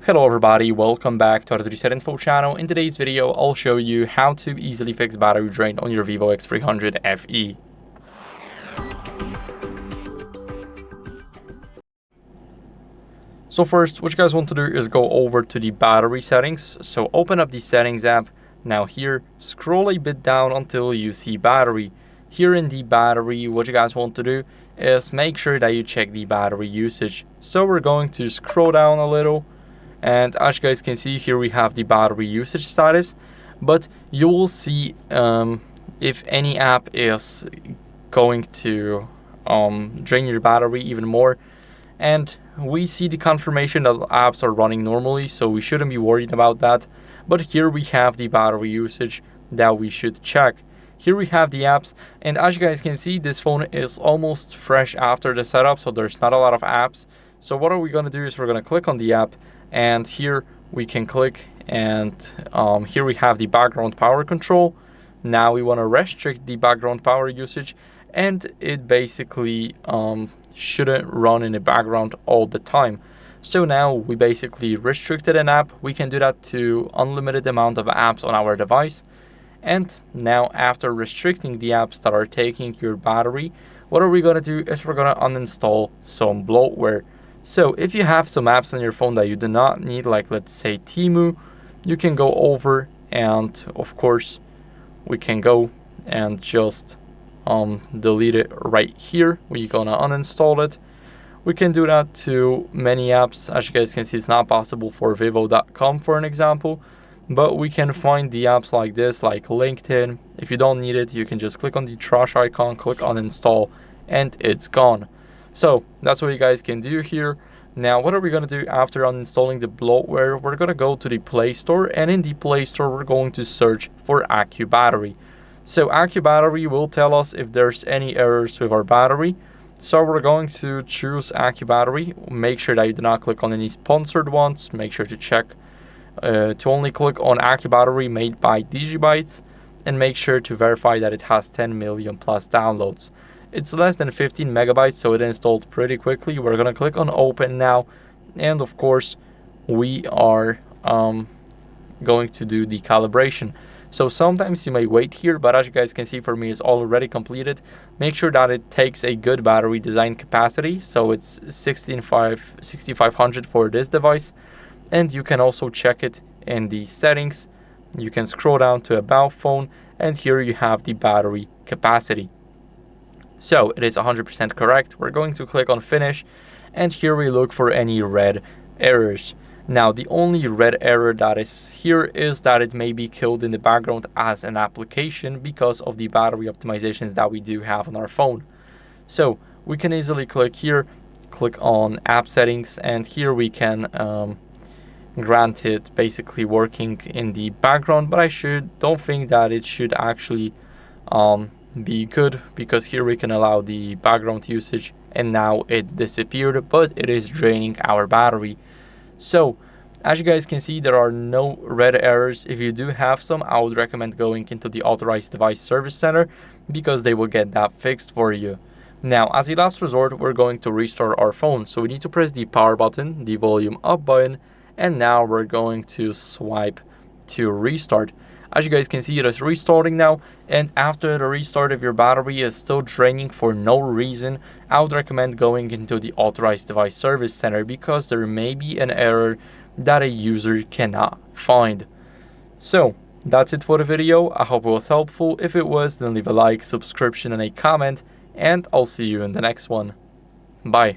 Hello everybody, welcome back to HardReset.Info channel. In today's video, I'll show you how to easily fix battery drain on your VIVO X300 FE. So first, what you guys want to do is go over to the battery settings. So open up the settings app. Now here, scroll a bit down until you see battery. Here in the battery, what you guys want to do is make sure that you check the battery usage. So we're going to scroll down a little. And as you guys can see here, we have the battery usage status, but you will see if any app is going to drain your battery even more. And we see the confirmation that apps are running normally, so we shouldn't be worried about that. But here we have the battery usage that we should check. Here we have the apps, and as you guys can see, this phone is almost fresh after the setup, so there's not a lot of apps. So what are we going to do is we're going to click on the app, and here we can click, and here we have the background power control. Now we want to restrict the background power usage, and it basically shouldn't run in the background all the time. So now we basically restricted an app. We can do that to unlimited amount of apps on our device. And now after restricting the apps that are taking your battery, what are we going to do is we're going to uninstall some bloatware. So if you have some apps on your phone that you do not need, like let's say Temu, you can go over, and of course we can go and just delete it right here. We're gonna uninstall it. We can do that to many apps. As you guys can see, it's not possible for vivo.com for an example, but we can find the apps like this, like LinkedIn. If you don't need it, you can just click on the trash icon, click uninstall, and it's gone. So that's what you guys can do here. Now what are we going to do after uninstalling the bloatware? We're going to go to the Play Store, and in the Play Store we're going to search for AccuBattery. So AccuBattery will tell us if there's any errors with our battery. So we're going to choose AccuBattery. Make sure that you do not click on any sponsored ones. Make sure to check to only click on AccuBattery made by Digibytes, and make sure to verify that it has 10 million plus downloads. It's less than 15 megabytes, so it installed pretty quickly. We're gonna click on open now, and of course we are going to do the calibration. So sometimes you may wait here, but as you guys can see, for me it's already completed. Make sure that it takes a good battery design capacity, so it's 6500 for this device. And you can also check it in the settings. You can scroll down to about phone, and here you have the battery capacity. So it is 100% correct. We're going to click on finish, and here we look for any red errors. Now the only red error that is here is that it may be killed in the background as an application because of the battery optimizations that we do have on our phone. So we can easily click here, click on app settings, and here we can grant it basically working in the background, but I don't think that it should actually be good, because here we can allow the background usage, and now it disappeared, but it is draining our battery. So as you guys can see, there are no red errors. If you do have some, I would recommend going into the authorized device service center, because they will get that fixed for you. Now as a last resort, we're going to restart our phone. So we need to press the power button, the volume up button, and now we're going to swipe to restart. As you guys can see, it is restarting now, and after the restart, if your battery is still draining for no reason, I would recommend going into the authorized device service center, because there may be an error that a user cannot find. So that's it for the video. I hope it was helpful. If it was, then leave a like, subscription, and a comment, and I'll see you in the next one. Bye.